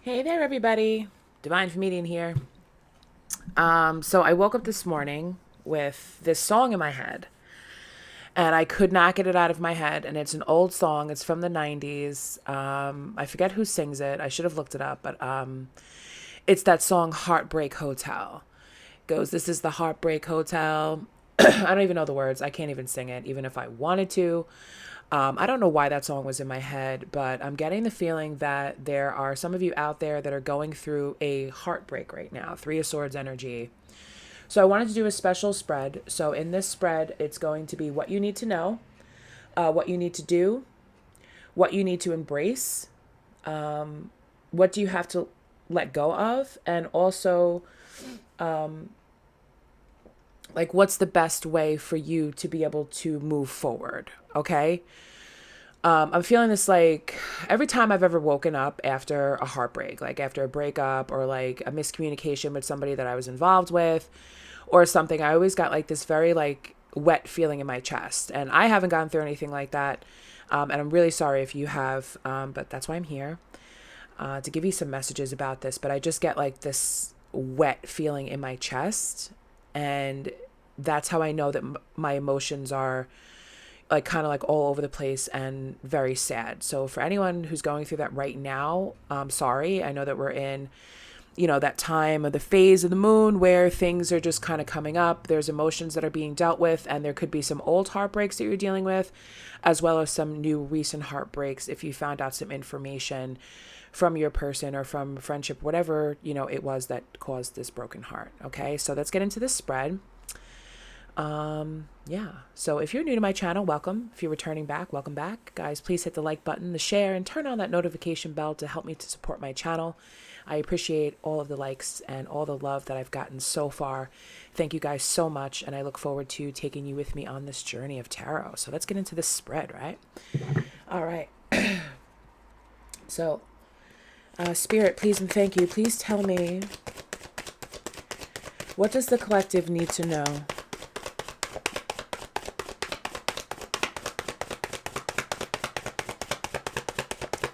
Hey there, everybody. Divine Comedian here. So I woke up this morning with this song in my head, and I could not get it out of my head. And it's an old song. It's from the '90s. I forget who sings it. I should have looked it up, but it's that song "Heartbreak Hotel." It goes, "This is the Heartbreak Hotel." I don't even know the words. I can't even sing it, even if I wanted to. I don't know why that song was in my head, but I'm getting the feeling that there are some of you out there that are going through a heartbreak right now, Three of Swords energy. So I wanted to do a special spread. So in this spread, it's going to be what you need to know, what you need to do, what you need to embrace, what do you have to let go of, and also like what's the best way for you to be able to move forward. Okay. I'm feeling this like every time I've ever woken up after a heartbreak, like after a breakup or like a miscommunication with somebody that I was involved with or something, I always got like this very like wet feeling in my chest. And I haven't gone through anything like that. And I'm really sorry if you have, but that's why I'm here to give you some messages about this. But I just get like this wet feeling in my chest. And that's how I know that my emotions are like kind of like all over the place and very sad. So for anyone who's going through that right now, I'm sorry. I know that we're in, that time of the phase of the moon where things are just kind of coming up. There's emotions that are being dealt with, and there could be some old heartbreaks that you're dealing with, as well as some new recent heartbreaks if you found out some information from your person or from friendship, whatever, it was that caused this broken heart. Okay, so let's get into this spread. Yeah. So if you're new to my channel, welcome. If you're returning back, welcome back. Guys, please hit the like button, the share, and turn on that notification bell to help me to support my channel. I appreciate all of the likes and all the love that I've gotten so far. Thank you guys so much, and I look forward to taking you with me on this journey of tarot. So let's get into this spread, right? All right. So, Spirit, please and thank you. Please tell me, what does the collective need to know?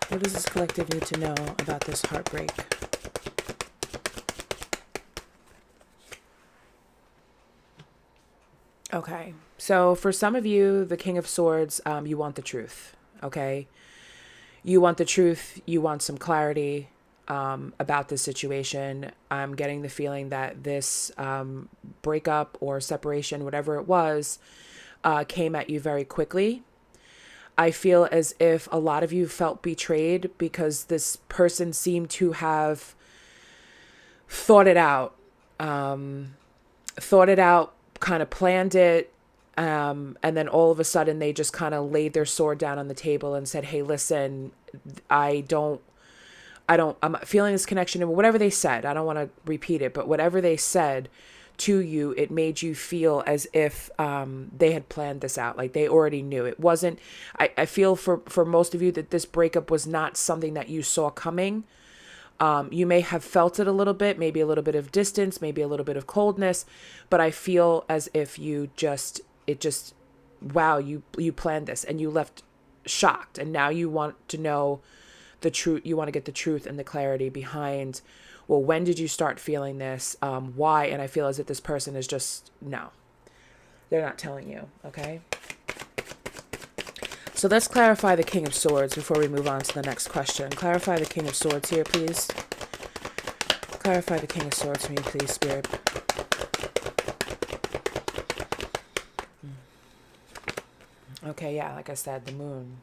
What does this collective need to know about this heartbreak? Okay, so for some of you, the King of Swords, you want the truth, okay? You want the truth, you want some clarity about this situation. I'm getting the feeling that this breakup or separation, whatever it was, came at you very quickly. I feel as if a lot of you felt betrayed because this person seemed to have thought it out, kind of planned it. And then all of a sudden they just kind of laid their sword down on the table and said, "Hey, listen, I don't, I'm feeling this connection," and whatever they said, I don't want to repeat it, but whatever they said to you, it made you feel as if they had planned this out. Like they already knew. It wasn't, I feel for most of you that this breakup was not something that you saw coming. You may have felt it a little bit, maybe a little bit of distance, maybe a little bit of coldness, but I feel as if wow, you planned this and you left shocked. And now you want to know the truth. You want to get the truth and the clarity behind, well, when did you start feeling this? Why? And I feel as if this person is just, no, they're not telling you. Okay. So let's clarify the King of Swords before we move on to the next question. Clarify the King of Swords here, please. Clarify the King of Swords for me, please, Spirit. Okay, yeah, like I said, the moon.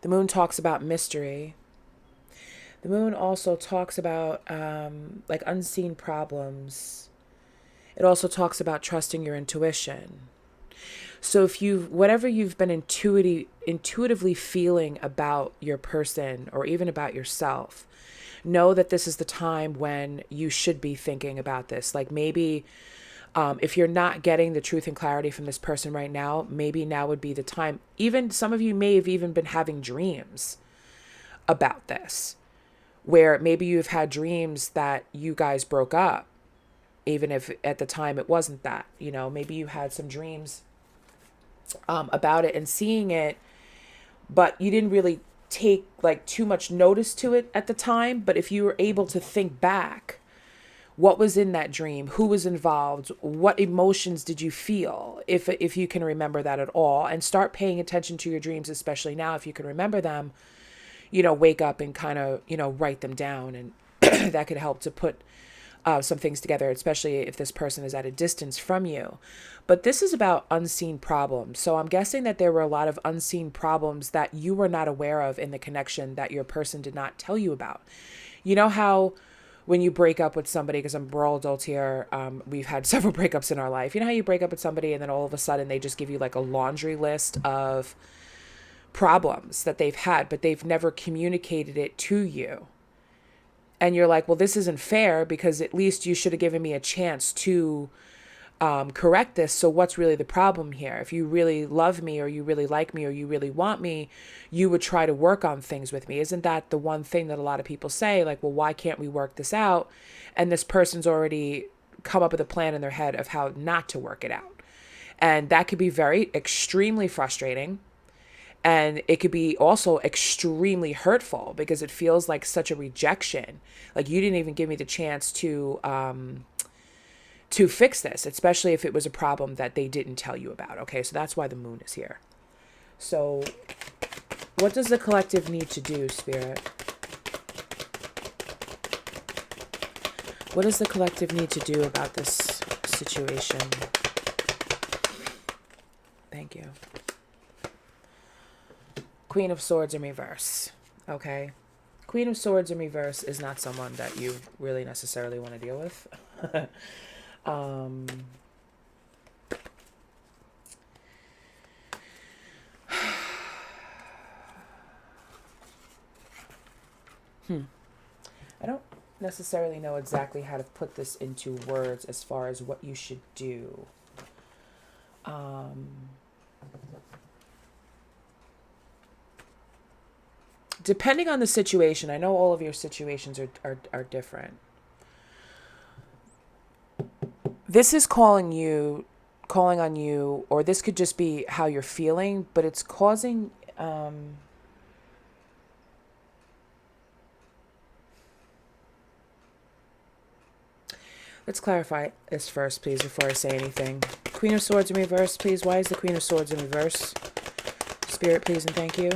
The moon talks about mystery. The moon also talks about like unseen problems. It also talks about trusting your intuition. So if whatever you've been intuitively feeling about your person or even about yourself, know that this is the time when you should be thinking about this. Like maybe if you're not getting the truth and clarity from this person right now, maybe now would be the time. Even some of you may have even been having dreams about this, where maybe you've had dreams that you guys broke up, even if at the time it wasn't that. Maybe you had some dreams about it and seeing it, but you didn't really take like too much notice to it at the time, but if you were able to think back, what was in that dream, who was involved, what emotions did you feel, if you can remember that at all, and start paying attention to your dreams, especially now if you can remember them, wake up and kind of, write them down. And that could help to put some things together, especially if this person is at a distance from you. But this is about unseen problems. So I'm guessing that there were a lot of unseen problems that you were not aware of in the connection that your person did not tell you about. You know how when you break up with somebody, because we're all adults here, we've had several breakups in our life. You know how you break up with somebody and then all of a sudden they just give you like a laundry list of problems that they've had, but they've never communicated it to you. And you're like, well, this isn't fair because at least you should have given me a chance to correct this. So what's really the problem here? If you really love me or you really like me or you really want me, you would try to work on things with me. Isn't that the one thing that a lot of people say? Like, well, why can't we work this out? And this person's already come up with a plan in their head of how not to work it out. And that could be very extremely frustrating. And it could be also extremely hurtful because it feels like such a rejection. Like you didn't even give me the chance to fix this, especially if it was a problem that they didn't tell you about. Okay, so that's why the moon is here. So what does the collective need to do, Spirit? What does the collective need to do about this situation? Thank you. Queen of Swords in reverse. Okay. Queen of Swords in reverse is not someone that you really necessarily want to deal with. I don't necessarily know exactly how to put this into words as far as what you should do. Depending on the situation, I know all of your situations are different. This is calling on you, or this could just be how you're feeling, but it's causing, let's clarify this first, please, before I say anything. Queen of Swords in reverse, please. Why is the Queen of Swords in reverse? Spirit, please, and thank you.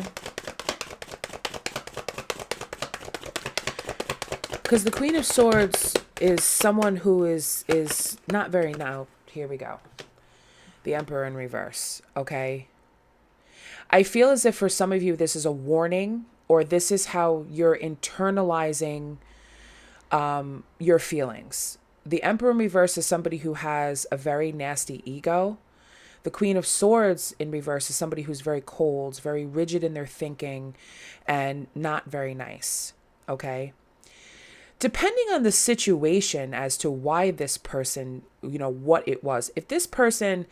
Because the Queen of Swords is someone who is not very, now, here we go. The Emperor in reverse, okay? I feel as if for some of you, this is a warning, or this is how you're internalizing your feelings. The Emperor in reverse is somebody who has a very nasty ego. The Queen of Swords in reverse is somebody who's very cold, very rigid in their thinking, and not very nice, okay? Depending on the situation as to why this person, what it was. If this person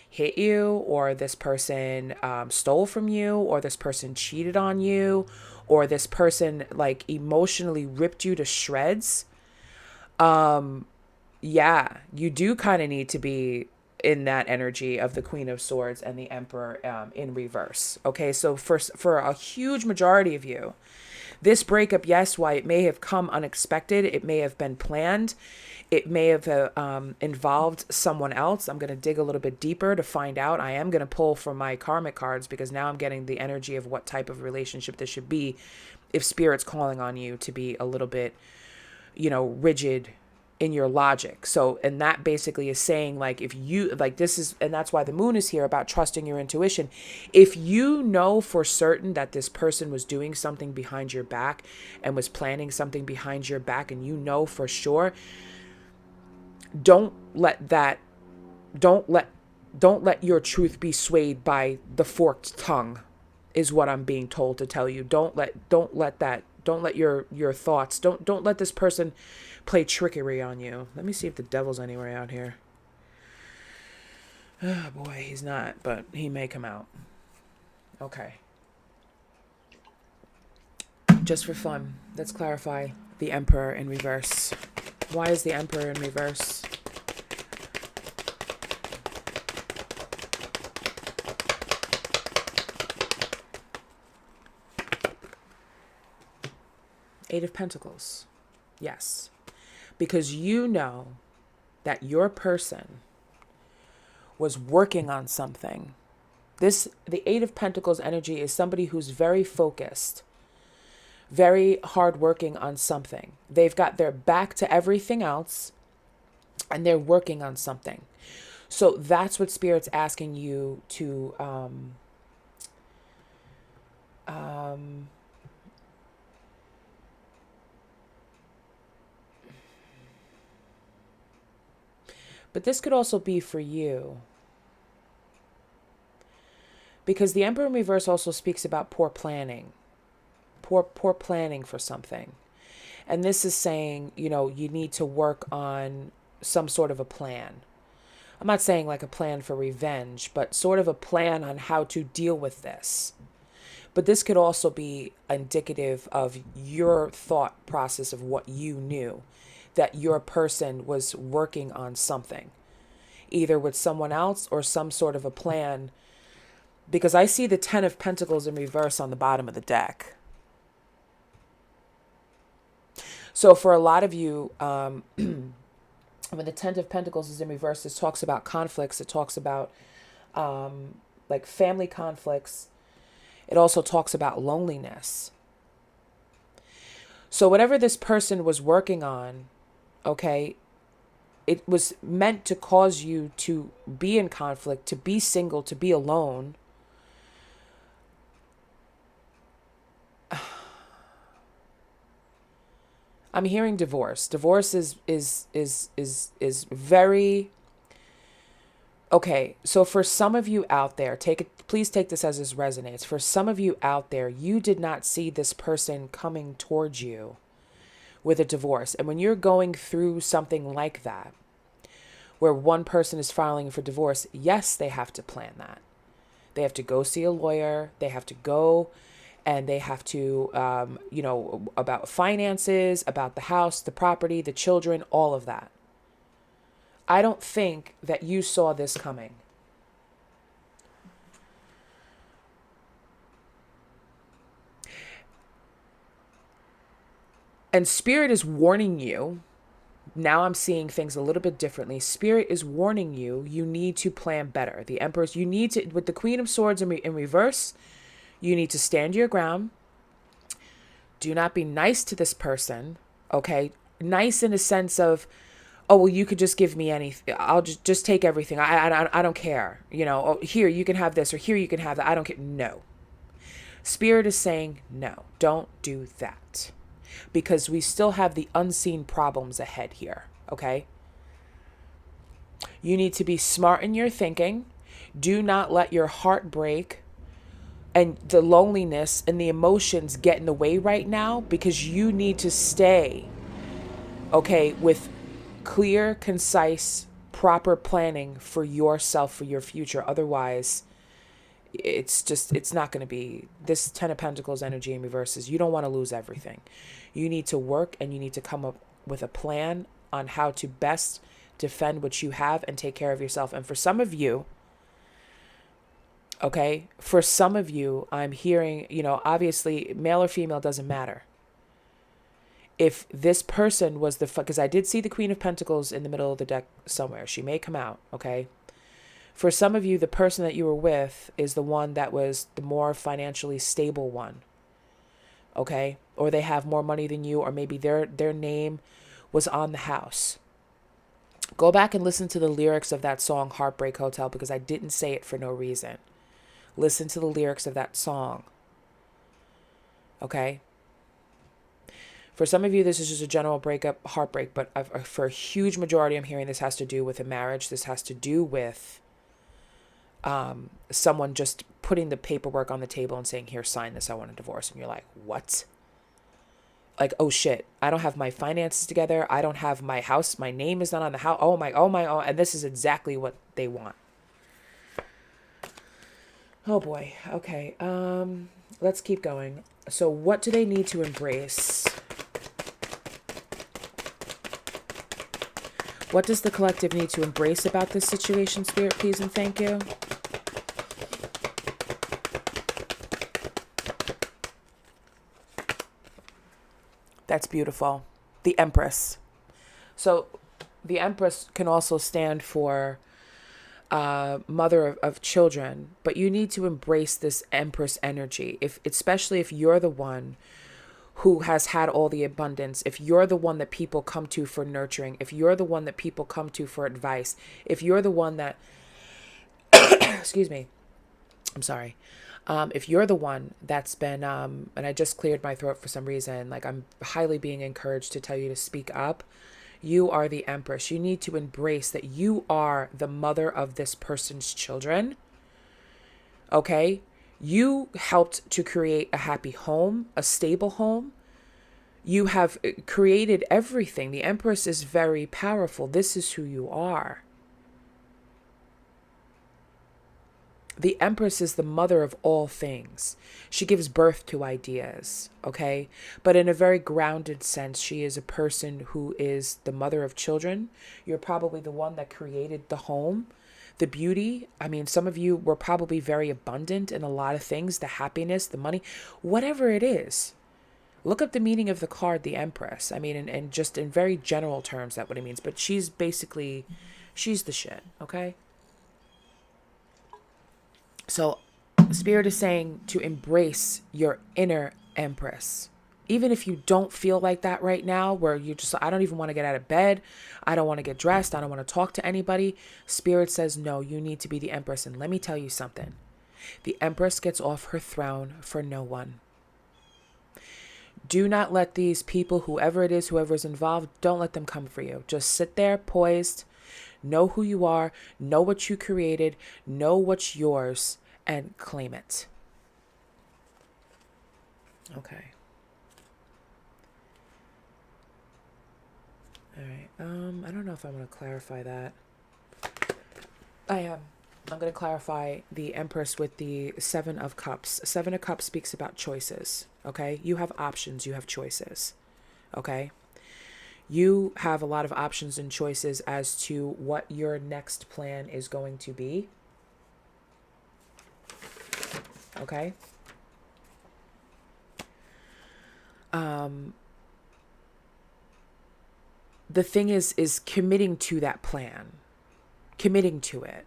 hit you, or this person stole from you, or this person cheated on you, or this person like emotionally ripped you to shreds, yeah, you do kind of need to be in that energy of the Queen of Swords and the Emperor in reverse. Okay, so for a huge majority of you, this breakup, yes, why it may have come unexpected, it may have been planned, it may have involved someone else. I'm going to dig a little bit deeper to find out. I am going to pull from my karmic cards because now I'm getting the energy of what type of relationship this should be if Spirit's calling on you to be a little bit, rigid in your logic. So, and that basically is saying like, if you like this is, and that's why the moon is here about trusting your intuition. If you know for certain that this person was doing something behind your back and was planning something behind your back, and for sure, don't let your truth be swayed by the forked tongue, is what I'm being told to tell you. Don't let your thoughts, don't let this person play trickery on you. Let me see if the devil's anywhere out here. Oh boy, he's not, but he may come out. Okay. Just for fun, let's clarify the Emperor in reverse. Why is the Emperor in reverse? Eight of Pentacles. Yes. Because you know that your person was working on something. The Eight of Pentacles energy is somebody who's very focused, very hardworking on something. They've got their back to everything else and they're working on something. So that's what Spirit's asking you to but this could also be for you. Because the Emperor in reverse also speaks about poor planning. Poor planning for something. And this is saying, you know, you need to work on some sort of a plan. I'm not saying like a plan for revenge, but sort of a plan on how to deal with this. But this could also be indicative of your thought process of what you knew, that your person was working on something, either with someone else or some sort of a plan. Because I see the Ten of Pentacles in reverse on the bottom of the deck. So for a lot of you, when the Ten of Pentacles is in reverse, this talks about conflicts. It talks about like family conflicts. It also talks about loneliness. So whatever this person was working on, okay, it was meant to cause you to be in conflict, to be single, to be alone. I'm hearing divorce. Divorce is very okay. So for some of you out there, please take this as this resonates. For some of you out there, you did not see this person coming towards you with a divorce. And when you're going through something like that, where one person is filing for divorce, yes, they have to plan that. They have to go see a lawyer. They have to go and they have to, about finances, about the house, the property, the children, all of that. I don't think that you saw this coming. And Spirit is warning you. Now I'm seeing things a little bit differently. Spirit is warning you, you need to plan better. The Empress, you need to, with the Queen of Swords in reverse, you need to stand your ground. Do not be nice to this person, okay? Nice in a sense of, oh, well, you could just give me anything. I'll just take everything. I don't care. You know, oh, here, you can have this, or here, you can have that. I don't care. No. Spirit is saying, no, don't do that. Because we still have the unseen problems ahead here, okay? You need to be smart in your thinking. Do not let your heart break and the loneliness and the emotions get in the way right now, because you need to stay, okay, with clear, concise, proper planning for yourself, for your future. Otherwise, it's not going to be this Ten of Pentacles energy in reverses. You don't want to lose everything. You need to work and you need to come up with a plan on how to best defend what you have and take care of yourself. And for some of you, okay, for some of you, I'm hearing, obviously male or female doesn't matter. If this person was because I did see the Queen of Pentacles in the middle of the deck somewhere. She may come out, okay? For some of you, the person that you were with is the one that was the more financially stable one, okay? Or they have more money than you, or maybe their name was on the house. Go back and listen to the lyrics of that song, Heartbreak Hotel, because I didn't say it for no reason. Listen to the lyrics of that song, okay? For some of you, this is just a general breakup, heartbreak, but for a huge majority, I'm hearing this has to do with a marriage. This has to do with someone just putting the paperwork on the table and saying, here, sign this, I want a divorce. And you're like, what? Like, oh shit, I don't have my finances together. I don't have my house. My name is not on the house. Oh my. And this is exactly what they want. Oh boy. Okay. Let's keep going. So what do they need to embrace? What does the collective need to embrace about this situation, Spirit, please and thank you? That's beautiful. The Empress. So the Empress can also stand for mother of children, but you need to embrace this Empress energy. If especially if you're the one who has had all the abundance, if you're the one that people come to for nurturing, if you're the one that people come to for advice, if you're the one that, excuse me, I'm sorry. If you're the one that's been, and I just cleared my throat for some reason, like I'm highly being encouraged to tell you to speak up. You are the Empress. You need to embrace that you are the mother of this person's children. Okay? You helped to create a happy home, a stable home. You have created everything. The Empress is very powerful. This is who you are. The Empress is the mother of all things. She gives birth to ideas, okay? But in a very grounded sense, she is a person who is the mother of children. You're probably the one that created the home, the beauty. I mean, some of you were probably very abundant in a lot of things, the happiness, the money, whatever it is. Look up the meaning of the card, the Empress. I mean, and just in very general terms, that's what it means. But she's basically, she's the shit, okay? So Spirit is saying to embrace your inner Empress. Even if you don't feel like that right now, where you just, I don't even want to get out of bed. I don't want to get dressed. I don't want to talk to anybody. Spirit says, no, you need to be the Empress. And let me tell you something. The Empress gets off her throne for no one. Do not let these people, whoever it is, whoever is involved, don't let them come for you. Just sit there poised. Know who you are, know what you created, know what's yours, and claim it. Okay. All right. I don't know if I'm going to clarify that. I am. I'm going to clarify the Empress with the Seven of Cups. Seven of Cups speaks about choices, okay? You have options, you have choices, okay? You have a lot of options and choices as to what your next plan is going to be. Okay? The thing is committing to that plan. Committing to it.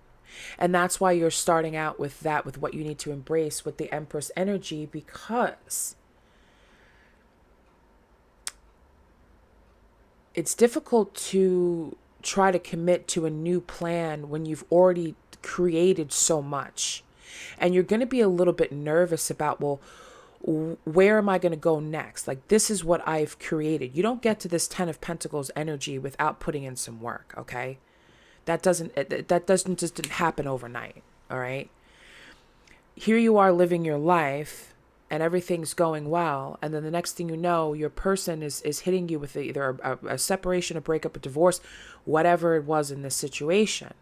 And that's why you're starting out with that, with what you need to embrace with the Empress energy, because it's difficult to try to commit to a new plan when you've already created so much. And you're going to be a little bit nervous about, well, where am I going to go next? Like, this is what I've created. You don't get to this 10 of Pentacles energy without putting in some work, okay? That doesn't just happen overnight, all right? Here you are living your life and everything's going well, and then the next thing you know, your person is hitting you with either a separation, a breakup, a divorce, whatever it was in this situation.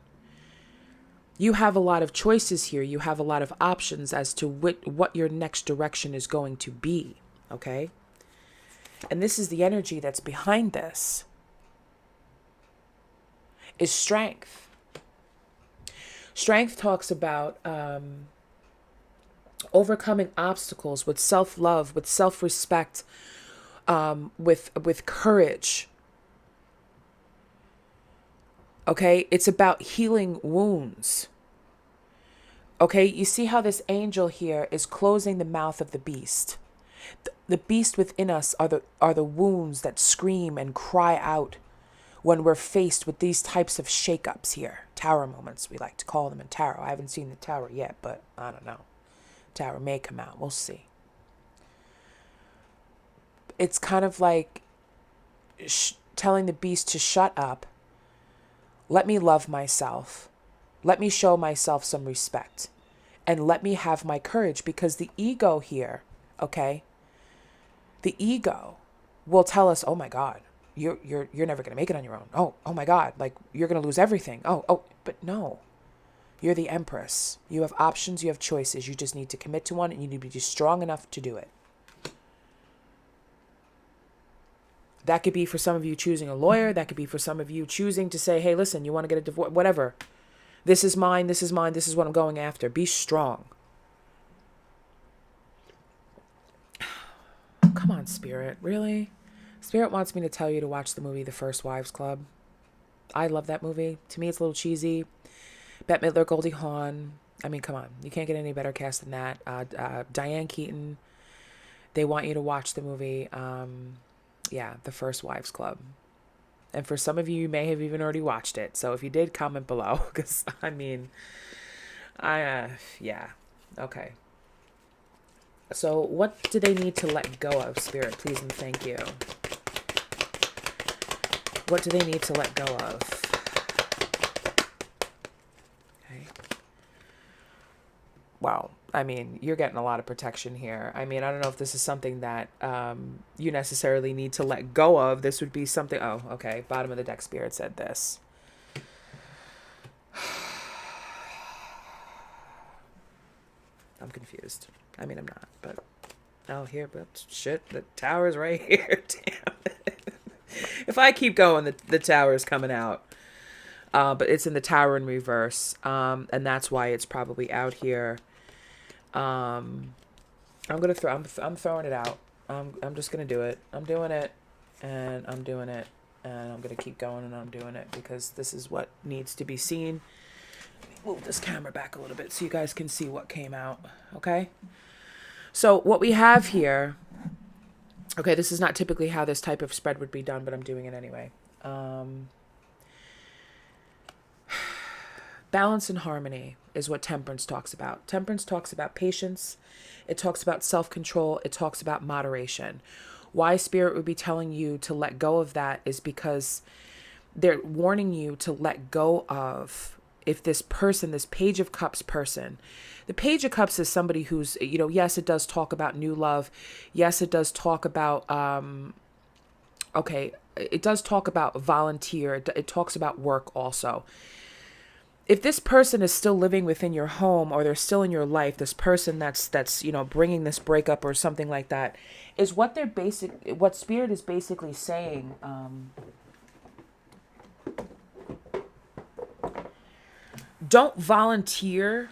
You have a lot of choices here. You have a lot of options as to what your next direction is going to be, okay? And this is the energy that's behind this, is strength. Strength talks about overcoming obstacles with self-love, with self-respect, with courage. Okay, it's about healing wounds. Okay, you see how this angel here is closing the mouth of the beast. The beast within us are the wounds that scream and cry out when we're faced with these types of shakeups here. Tower moments, we like to call them in tarot. I haven't seen the tower yet, but I don't know. Tower may come out. We'll see. It's kind of like telling the beast to shut up. Let me love myself. Let me show myself some respect. And let me have my courage, because the ego here, okay? The ego will tell us, oh my God, you're never going to make it on your own. Oh my God, like you're going to lose everything. But no. You're the Empress. You have options, you have choices. You just need to commit to one, and you need to be strong enough to do it. That could be for some of you choosing a lawyer. That could be for some of you choosing to say, hey, listen, you want to get a divorce, whatever. This is mine. This is mine. This is what I'm going after. Be strong. Come on, Spirit. Really? Spirit wants me to tell you to watch the movie The First Wives Club. I love that movie. To me, it's a little cheesy. Bette Midler, Goldie Hawn. I mean, come on. You can't get any better cast than that. Diane Keaton. They want you to watch the movie. Yeah, The First Wives Club. And for some of you, you may have even already watched it. So if you did, comment below. Because, I mean, yeah. Okay. So what do they need to let go of, Spirit? Please and thank you. What do they need to let go of? Okay. Wow. I mean, you're getting a lot of protection here. I mean, I don't know if this is something that you necessarily need to let go of. This would be something... Oh, okay. Bottom of the deck, Spirit said this. I'm confused. I mean, I'm not, but... Oh, here, but shit, the tower's right here. Damn it. If I keep going, the tower's coming out. But it's in the tower in reverse. And that's why it's probably out here. I'm throwing it out. I'm just gonna do it. I'm doing it, and I'm doing it, and I'm gonna keep going, and I'm doing it because this is what needs to be seen. Move this camera back a little bit so you guys can see what came out. Okay. So what we have here. Okay, this is not typically how this type of spread would be done, but I'm doing it anyway. Balance and harmony is what temperance talks about. Temperance talks about patience. It talks about self-control. It talks about moderation. Why Spirit would be telling you to let go of that is because they're warning you to let go of, if this person, this Page of Cups person, the Page of Cups is somebody who's, yes, it does talk about new love. Yes, it does talk about, it does talk about volunteer. It talks about work also. If this person is still living within your home or they're still in your life, this person that's bringing this breakup or something like that, is what what Spirit is basically saying. Don't volunteer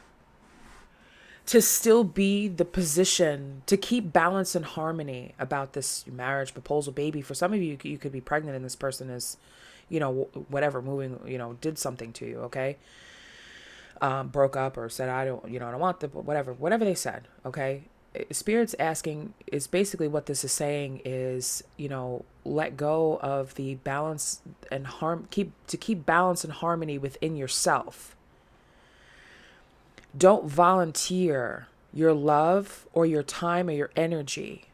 to still be the position to keep balance and harmony about this marriage, proposal, baby. For some of you, you could be pregnant and this person is, whatever, moving, did something to you. Okay. Broke up or said, I don't want the, whatever they said. Okay. Spirit's asking is basically what this is saying is, let go of the balance and keep balance and harmony within yourself. Don't volunteer your love or your time or your energy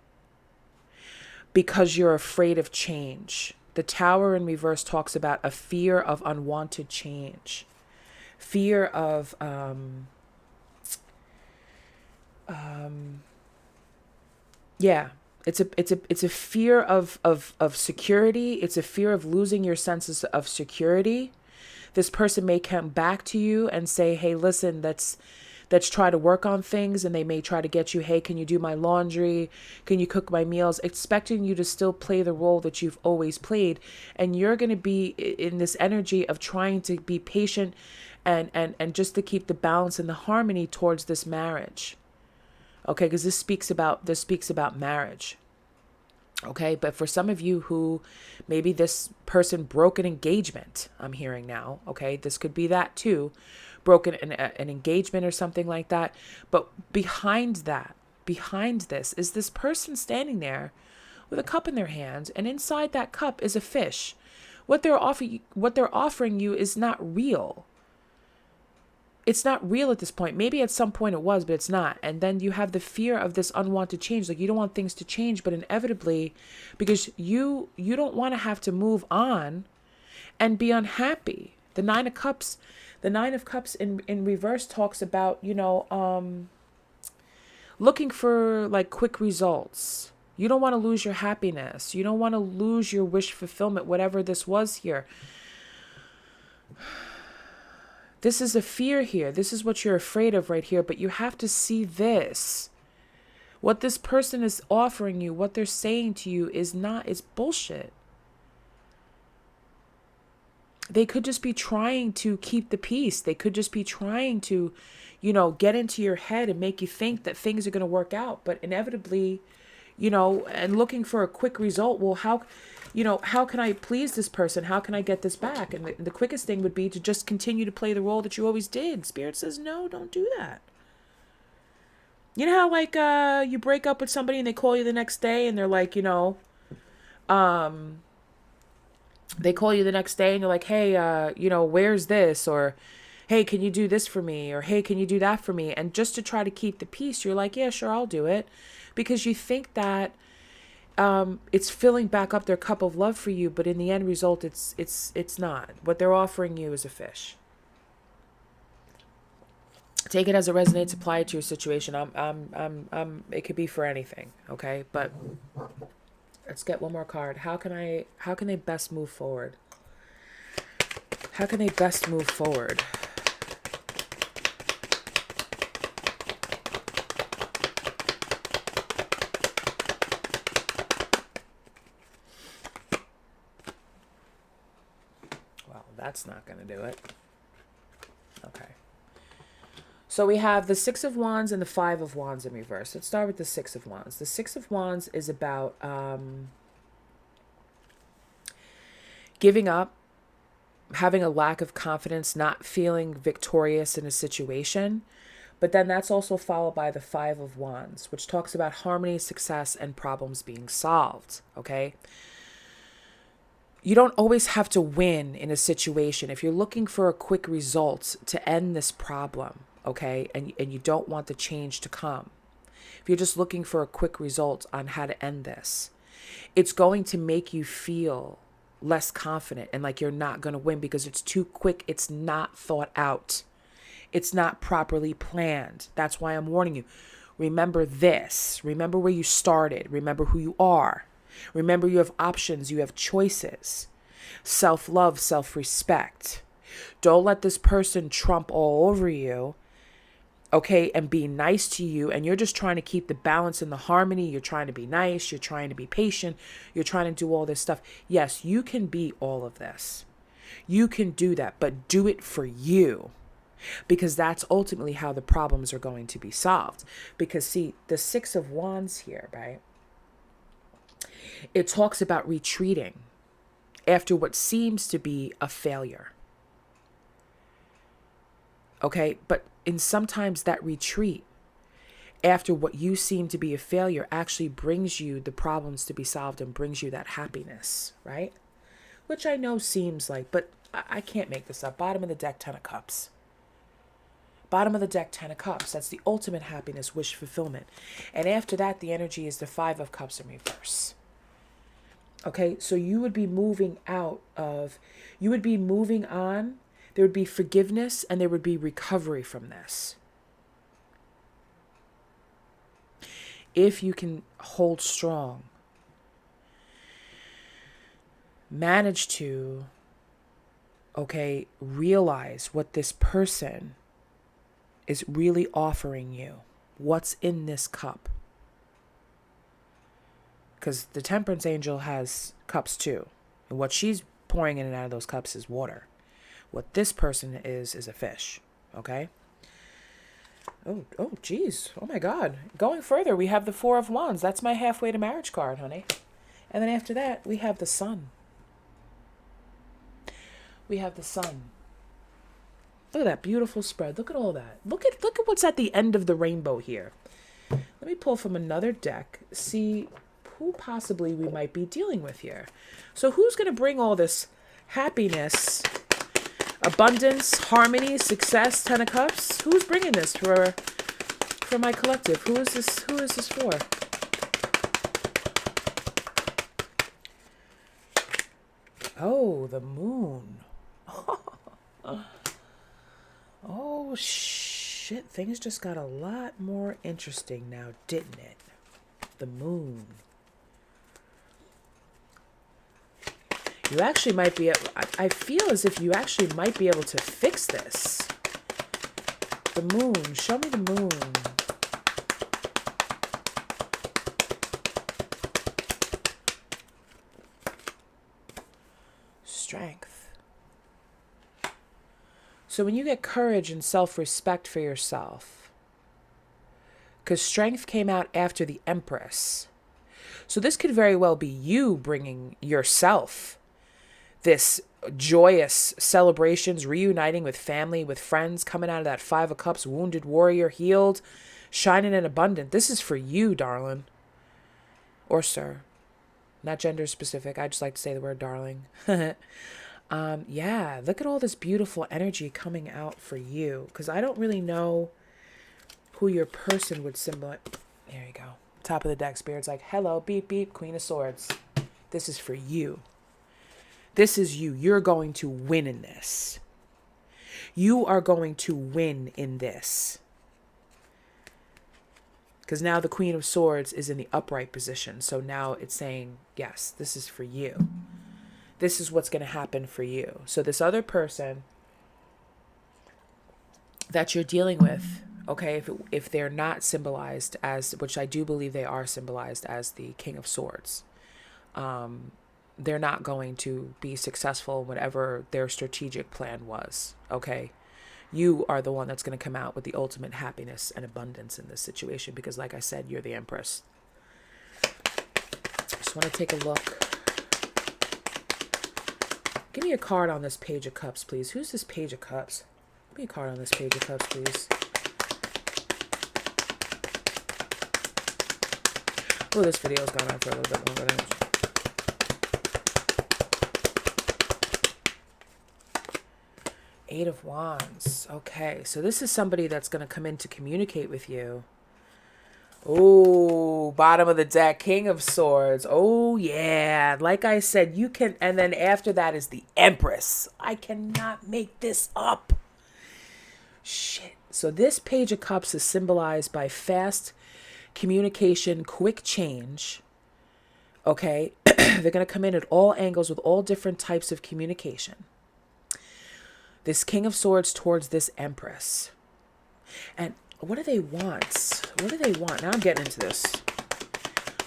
because you're afraid of change. The Tower in reverse talks about a fear of unwanted change, fear of it's a fear of security. It's a fear of losing your senses of security. This person may come back to you and say, hey, listen, let's try to work on things. And they may try to get you, hey, can you do my laundry? Can you cook my meals? Expecting you to still play the role that you've always played. And you're going to be in this energy of trying to be patient and just to keep the balance and the harmony towards this marriage. Okay, because this speaks about marriage. Okay, but for some of you who maybe this person broke an engagement, I'm hearing now. Okay, this could be that too, broken an engagement or something like that. But behind this is this person standing there with a cup in their hands, and inside that cup is a fish. What they're offering you is not real. It's not real at this point. Maybe at some point it was, but it's not. And then you have the fear of this unwanted change. Like you don't want things to change, but inevitably, because you don't want to have to move on and be unhappy. The Nine of Cups in reverse talks about, looking for like quick results. You don't want to lose your happiness. You don't want to lose your wish fulfillment, whatever this was here. This is a fear here. This is what you're afraid of right here. But you have to see this. What this person is offering you, what they're saying to you it's bullshit. They could just be trying to keep the peace. They could just be trying to, get into your head and make you think that things are going to work out. But inevitably, and looking for a quick result. Well, how can I please this person? How can I get this back? And the quickest thing would be to just continue to play the role that you always did. Spirit says, no, don't do that. You know how, like, you break up with somebody and they call you the next day and they're like, they call you the next day and they're like, hey, where's this? Or, hey, can you do this for me? Or, hey, can you do that for me? And just to try to keep the peace, you're like, yeah, sure, I'll do it. Because you think that it's filling back up their cup of love for you, but in the end result, it's not. What they're offering you is a fish. Take it as it resonates. Apply it to your situation. It could be for anything, okay? But let's get one more card. How can they best move forward? How can they best move forward? Well, that's not going to do it. Okay. So we have the Six of Wands and the Five of Wands in reverse. Let's start with the Six of Wands. The Six of Wands is about giving up, having a lack of confidence, not feeling victorious in a situation. But then that's also followed by the Five of Wands, which talks about harmony, success, and problems being solved, okay? You don't always have to win in a situation. If you're looking for a quick result to end this problem, okay, and you don't want the change to come, if you're just looking for a quick result on how to end this, it's going to make you feel less confident and like you're not going to win because it's too quick. It's not thought out. It's not properly planned. That's why I'm warning you. Remember this. Remember where you started. Remember who you are. Remember you have options. You have choices. Self-love, self-respect. Don't let this person trump all over you, okay, and be nice to you. And you're just trying to keep the balance and the harmony. You're trying to be nice. You're trying to be patient. You're trying to do all this stuff. Yes, you can be all of this. You can do that, but do it for you. Because that's ultimately how the problems are going to be solved. Because see, the Six of Wands here, right? It talks about retreating after what seems to be a failure. Okay, but sometimes that retreat after what you seem to be a failure actually brings you the problems to be solved and brings you that happiness, right? Which I know seems like, but I can't make this up. Bottom of the deck, Ten of Cups. Bottom of the deck, Ten of Cups. That's the ultimate happiness, wish fulfillment. And after that, the energy is the Five of Cups in reverse. Okay, so you would be moving on. There would be forgiveness and there would be recovery from this. If you can hold strong, manage to, okay, realize what this person is really offering you. What's in this cup? Because the Temperance Angel has cups too. And what she's pouring in and out of those cups is water. What this person is a fish. Okay? Oh, geez. Oh, my God. Going further, we have the Four of Wands. That's my halfway to marriage card, honey. And then after that, we have the Sun. We have the Sun. Look at that beautiful spread. Look at all that. Look at what's at the end of the rainbow here. Let me pull from another deck. See who possibly we might be dealing with here. So who's going to bring all this happiness, abundance, harmony, success, Ten of Cups? Who's bringing this for my collective? Who is this for? Oh, the Moon. Oh, shit. Things just got a lot more interesting now, didn't it? The Moon. You actually might be, I feel as if you actually might be able to fix this. The Moon. Show me the Moon. Strength. So when you get courage and self-respect for yourself, because strength came out after the Empress, So this could very well be you bringing yourself this joyous celebrations, reuniting with family, with friends, coming out of that Five of Cups, wounded warrior, healed, shining and abundant. This is for you, darling. Or sir. Not gender specific. I just like to say the word darling. Yeah, look at all this beautiful energy coming out for you. Because I don't really know who your person would symbolize. There you go. Top of the deck, Spirit's like, hello, beep, beep, Queen of Swords. This is for you. This is you. You're going to win in this. You are going to win in this. Because now the Queen of Swords is in the upright position. So now it's saying, yes, this is for you. This is what's going to happen for you. So this other person that you're dealing with, okay, if they're not symbolized as, which I do believe they are symbolized as the King of Swords, they're not going to be successful whatever their strategic plan was, okay? You are the one that's going to come out with the ultimate happiness and abundance in this situation because, like I said, you're the Empress. Just want to take a look. Give me a card on this Page of Cups, please. Who's this Page of Cups? Give me a card on this Page of Cups, please. Oh, this video's gone on for a little bit longer than Eight of Wands. Okay, so this is somebody that's going to come in to communicate with you. Oh, bottom of the deck, King of Swords. Oh, yeah. Like I said, you can... And then after that is the Empress. I cannot make this up. Shit. So this Page of Cups is symbolized by fast communication, quick change. Okay? They're going to come in at all angles with all different types of communication. This King of Swords towards this Empress. And what do they want? What do they want? Now I'm getting into this.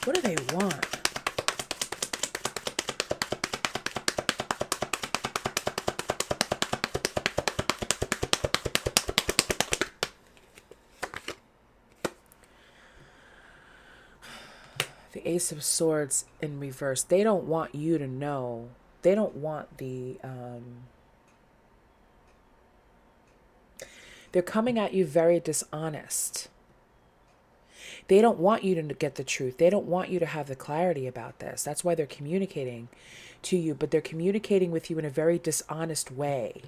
What do they want? The Ace of Swords in reverse. They don't want you to know. They don't want the... They're coming at you very dishonest. They don't want you to get the truth. They don't want you to have the clarity about this. That's why they're communicating to you, but they're communicating with you in a very dishonest way.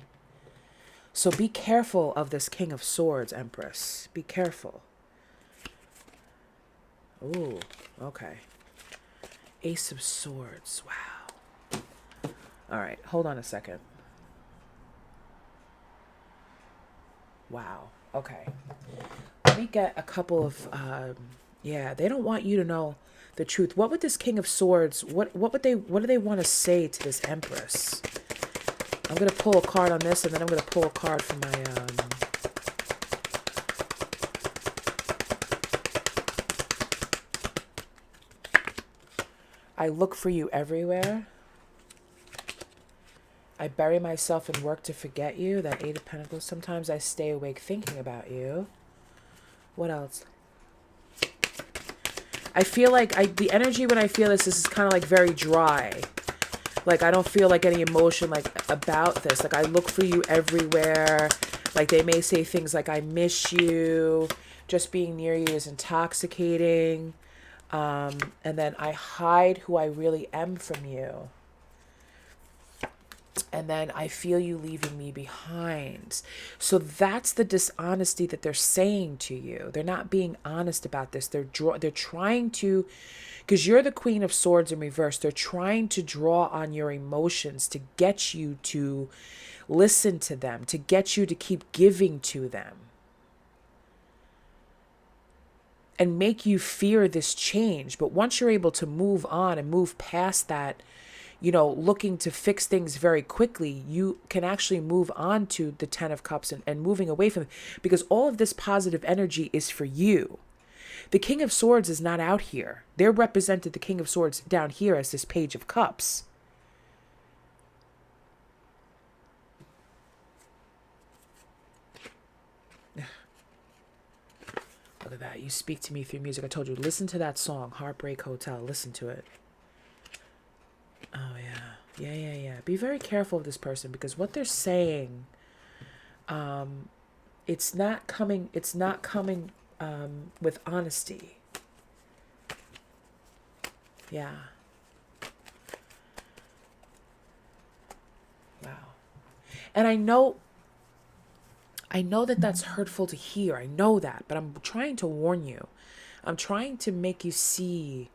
So be careful of this King of Swords, Empress. Be careful. Ooh, okay. Ace of Swords. Wow. All right, hold on a second. Wow. Okay. Let me get a couple of, yeah, they don't want you to know the truth. What would this King of Swords, what do they want to say to this Empress? I'm going to pull a card on this, and then I'm going to pull a card from my, I look for you everywhere. I bury myself in work to forget you. That Eight of Pentacles. Sometimes I stay awake thinking about you. What else? I feel like the energy when I feel this is kind of like very dry. Like I don't feel like any emotion like about this. Like I look for you everywhere. Like they may say things like I miss you. Just being near you is intoxicating. And then I hide who I really am from you. And then I feel you leaving me behind. So that's the dishonesty that they're saying to you. They're not being honest about this. They're trying to, because you're the Queen of Swords in reverse, they're trying to draw on your emotions to get you to listen to them, to get you to keep giving to them. And make you fear this change. But once you're able to move on and move past that, you know, looking to fix things very quickly, you can actually move on to the Ten of Cups and moving away from it, because all of this positive energy is for you. The King of Swords is not out here. They're represented, the King of Swords, down here as this Page of Cups. Look at Father, that you speak to me through music. I told you, listen to that song, Heartbreak Hotel. Listen to it. Oh, yeah. Yeah. Be very careful of this person, because what they're saying, it's not coming with honesty. Yeah. Wow. And I know that that's hurtful to hear. I know that, but I'm trying to warn you. I'm trying to make you see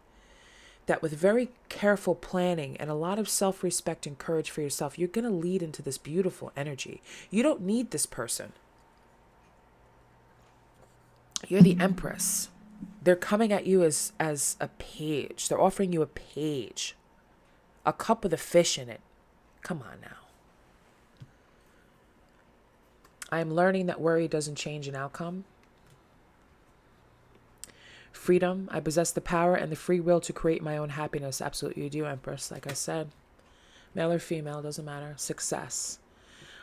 that with very careful planning and a lot of self-respect and courage for yourself, you're going to lead into this beautiful energy. You don't need this person. You're the Empress. They're coming at you as a page. They're offering you a page. A cup with a fish in it. Come on now. I am learning that worry doesn't change an outcome. Freedom. I possess the power and the free will to create my own happiness. Absolutely you do, Empress. Like I said, male or female, doesn't matter. Success.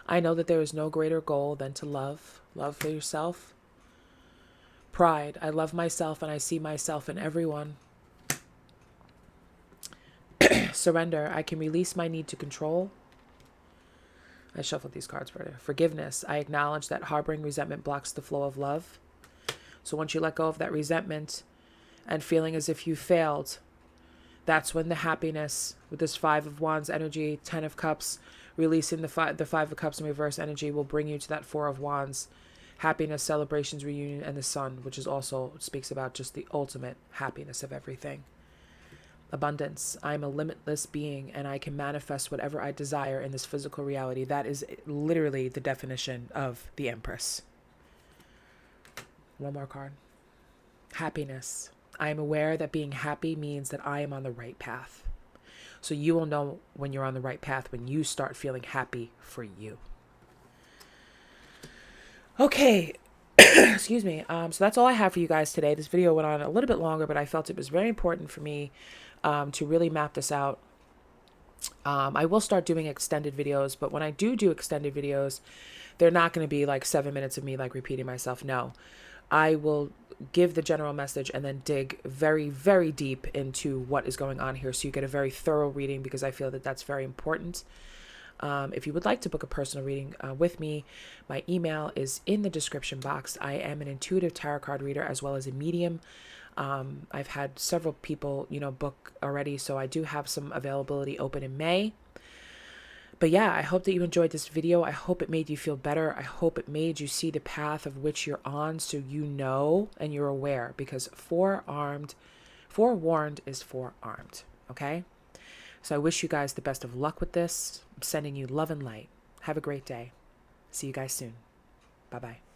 I know that there is no greater goal than to love. Love for yourself. Pride. I love myself and I see myself in everyone. Surrender. I can release my need to control. I shuffled these cards further. Forgiveness. I acknowledge that harboring resentment blocks the flow of love. So once you let go of that resentment and feeling as if you failed, that's when the happiness with this 5 of Wands energy, 10 of Cups, releasing the 5 of Cups in reverse energy will bring you to that 4 of Wands. Happiness, celebrations, reunion, and the Sun, which is also speaks about just the ultimate happiness of everything. Abundance. I'm a limitless being and I can manifest whatever I desire in this physical reality. That is literally the definition of the Empress. One more card. Happiness. I am aware that being happy means that I am on the right path. So you will know when you're on the right path when you start feeling happy for you. Okay. Excuse me. So that's all I have for you guys today. This video went on a little bit longer, but I felt it was very important for me to really map this out. I will start doing extended videos, but when I do extended videos, they're not going to be like 7 minutes of me like repeating myself. No, I will give the general message and then dig very, very deep into what is going on here. So you get a very thorough reading, because I feel that that's very important. If you would like to book a personal reading with me, my email is in the description box. I am an intuitive tarot card reader as well as a medium. I've had several people, book already, so I do have some availability open in May. But yeah, I hope that you enjoyed this video. I hope it made you feel better. I hope it made you see the path of which you're on, so you know and you're aware, because forewarned is forearmed. Okay? So I wish you guys the best of luck with this. I'm sending you love and light. Have a great day. See you guys soon. Bye-bye.